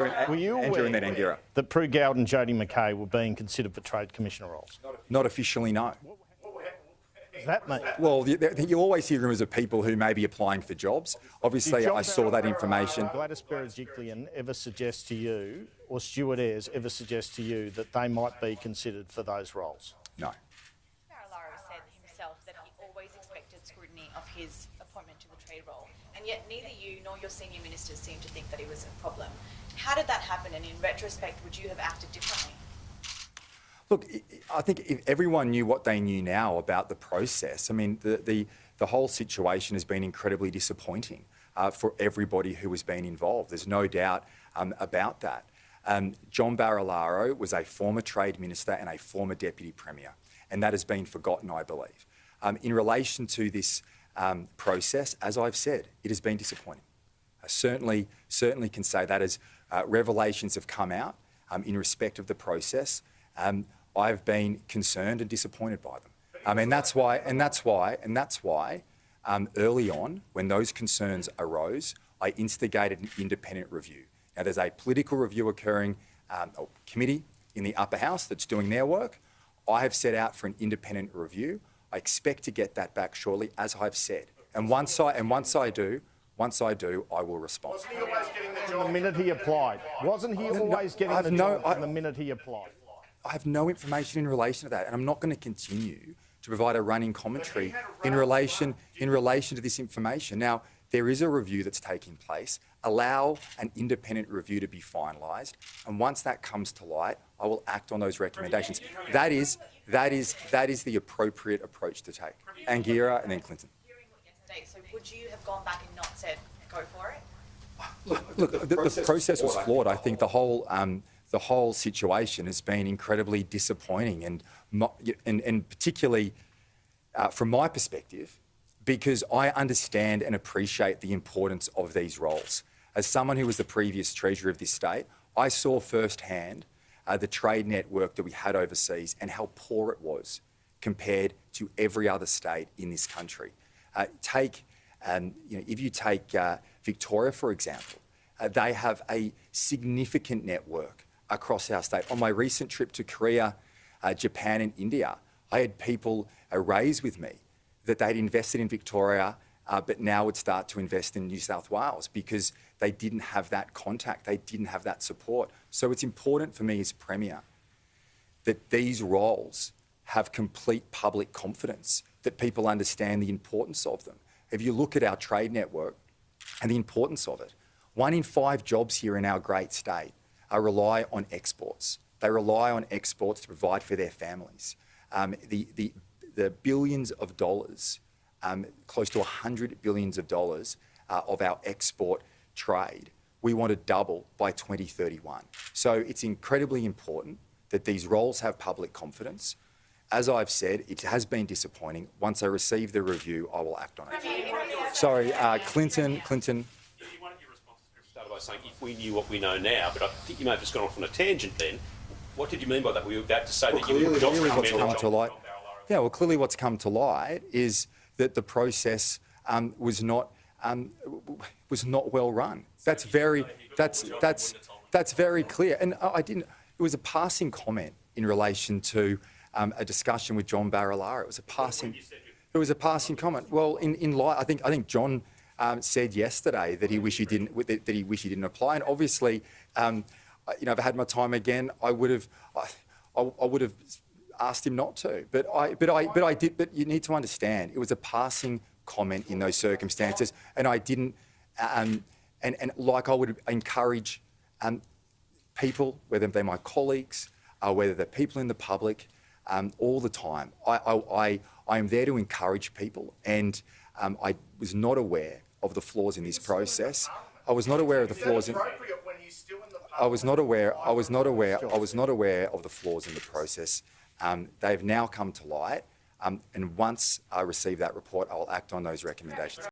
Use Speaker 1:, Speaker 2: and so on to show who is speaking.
Speaker 1: Were you
Speaker 2: Andrew and
Speaker 1: aware
Speaker 2: then Angira.
Speaker 1: that Prue Gowd and Jodie McKay were being considered for Trade Commissioner roles?
Speaker 2: Not officially, no.
Speaker 1: Does that mean?
Speaker 2: Well, you always hear rumours of people who may be applying for jobs. Obviously, I saw that information.
Speaker 1: Did Gladys Berejiklian ever suggest to you, or Stuart Ayres ever suggest to you, that they might be considered for those roles?
Speaker 2: No.
Speaker 3: Barilaro said himself that he always expected scrutiny of his appointment to the trade role, and yet neither you nor your senior ministers seem to think that it was a problem. How did that happen, and in retrospect, would you have acted differently?
Speaker 2: Look, I think if everyone knew what they knew now about the process, I mean, the whole situation has been incredibly disappointing for everybody who has been involved. There's no doubt about that. John Barilaro was a former Trade Minister and a former Deputy Premier, and that has been forgotten, I believe. In relation to this process, as I've said, it has been disappointing. I certainly can say that as revelations have come out in respect of the process. I've been concerned and disappointed by them, and that's why early on, when those concerns arose, I instigated an independent review. Now, there's a political review occurring, a committee in the upper house that's doing their work. I have set out for an independent review. I expect to get that back shortly, as I've said. And once I do, I will respond.
Speaker 1: Wasn't he always getting the job the minute he applied? Wasn't he always getting the job the minute he applied?
Speaker 2: I have no information in relation to that, and I'm not going to continue to provide a running commentary in relation to this information. Now, there is a review that's taking place. Allow an independent review to be finalised, and once that comes to light, I will act on those recommendations. That is the appropriate approach to take. Angira and then Clinton.
Speaker 3: So would you have gone back and not said, go for it?
Speaker 2: Look, the process was flawed. I think the whole situation has been incredibly disappointing, and particularly from my perspective, because I understand and appreciate the importance of these roles. As someone who was the previous Treasurer of this state, I saw firsthand the trade network that we had overseas and how poor it was compared to every other state in this country. If you take Victoria, for example, they have a significant network across our state. On my recent trip to Korea, Japan and India, I had people raise with me that they'd invested in Victoria but now would start to invest in New South Wales because they didn't have that contact, they didn't have that support. So it's important for me as Premier that these roles have complete public confidence, that people understand the importance of them. If you look at our trade network and the importance of it, 1 in 5 jobs here in our great state rely on exports. They rely on exports to provide for their families. The billions of dollars, close to $100 billion of our export trade, we want to double by 2031. So it's incredibly important that these roles have public confidence. As I've said, it has been disappointing. Once I receive the review, I will act on it. Sorry, Clinton.
Speaker 4: One of your responses started by saying, if we knew what we know now, but I think you may have just gone off on a tangent then. What did you mean by that? Were you about to say that you would not recommend John Barilaro?
Speaker 2: Yeah, well, clearly what's come to light is that the process was not well run. That's very clear. And it was a passing comment in relation to a discussion with John Barilaro. It was a passing comment. Well, I think John said yesterday that he wished he didn't apply. And obviously, if I had my time again, I would have asked him not to. But I did. But you need to understand, it was a passing comment in those circumstances, and I didn't. And like I would encourage people, whether they're my colleagues, whether they're people in the public, all the time. I am there to encourage people, and I was not aware of the flaws in this process. I was not aware of the flaws in. I was not aware of the flaws in the process. They've now come to light, and once I receive that report, I will act on those recommendations.